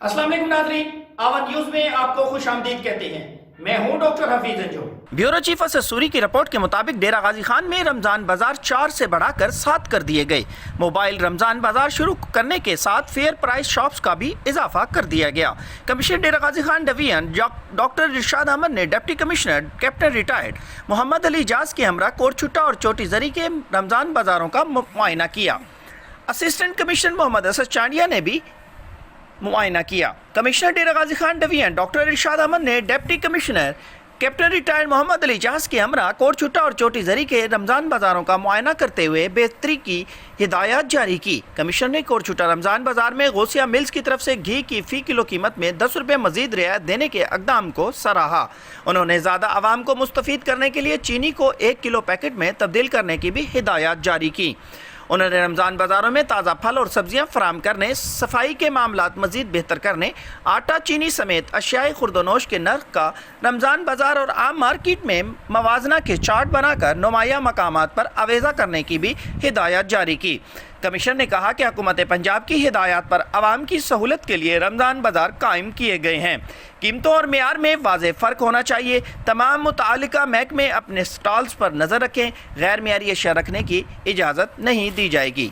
अस्सलाम वालेकुम नाज़रीन, आवाज़ न्यूज़ में आपको खुश आमदीद कहते हैं। मैं हूं doctor Hafeez Anjum. Bureau chief असूरी की रिपोर्ट के मुताबिक डेरा गाजी खान में रमज़ान बाजार 4 से बढ़ाकर 7 कर दिए गए। मोबाइल रमज़ान बाजार शुरू करने के साथ फेयर प्राइस शॉप्स का भी इजाफा कर दिया गया। Commissioner Dera Ghazi Khan division doctor Irshad Ahmad ने deputy commissioner captain retired Mohammad Ali Ijaz के हमरा कोटछुट्टा और चोटी जरी के रमज़ान बाजारों का मुआयना किया। असिस्टेंट कमिश्नर मोहम्मद असद चांडिया ने भी मुआयना किया। Commissioner Dera Ghazi Khan division doctor Irshad Ahmad ने deputy commissioner captain retired Mohammad Ali जहाज के हमरा कोटछुट्टा और चोटी जरी के रमज़ान बाज़ारों का मुआयना करते हुए बेहतरी की हिदायत जारी की। कमिश्नर ने कोटछुट्टा रमज़ान बाज़ार में गौसिया मिल्स की तरफ से घी की फ़ी किलो कीमत में 10 रुपये मज़ीद रियायत देने के इक़दाम को सराहा। उन्होंने ज़्यादा आवाम को मुस्तफ़ीद करने के लिए चीनी को 1 किलो पैकेट में तब्दील करने की भी हिदायत जारी की। उन्होंने रमज़ान बाज़ारों में ताज़ा फल और सब्जियां फराम करने, सफाई के मामलात मज़ीद बेहतर करने, आटा चीनी समेत अशियाई खुर्दनोश के नर्ख का रमज़ान बाज़ार और आम मार्केट में मवाजना के चार्ट बनाकर नुमाया मकामात पर आवेज़ा करने की भी हिदायत जारी की। कमिश्नर ने कहा कि हुकूमत पंजाब की हिदायत पर आवाम की सहूलत के लिए रमज़ान बाज़ार कायम किए गए हैं। कीमतों और मेयार में वाज़ेह फ़र्क होना चाहिए। तमाम मुतालिका महकमे अपने स्टॉल्स पर नज़र रखें। गैर मेयारी अशिया रखने की इजाज़त नहीं दी जाएगी।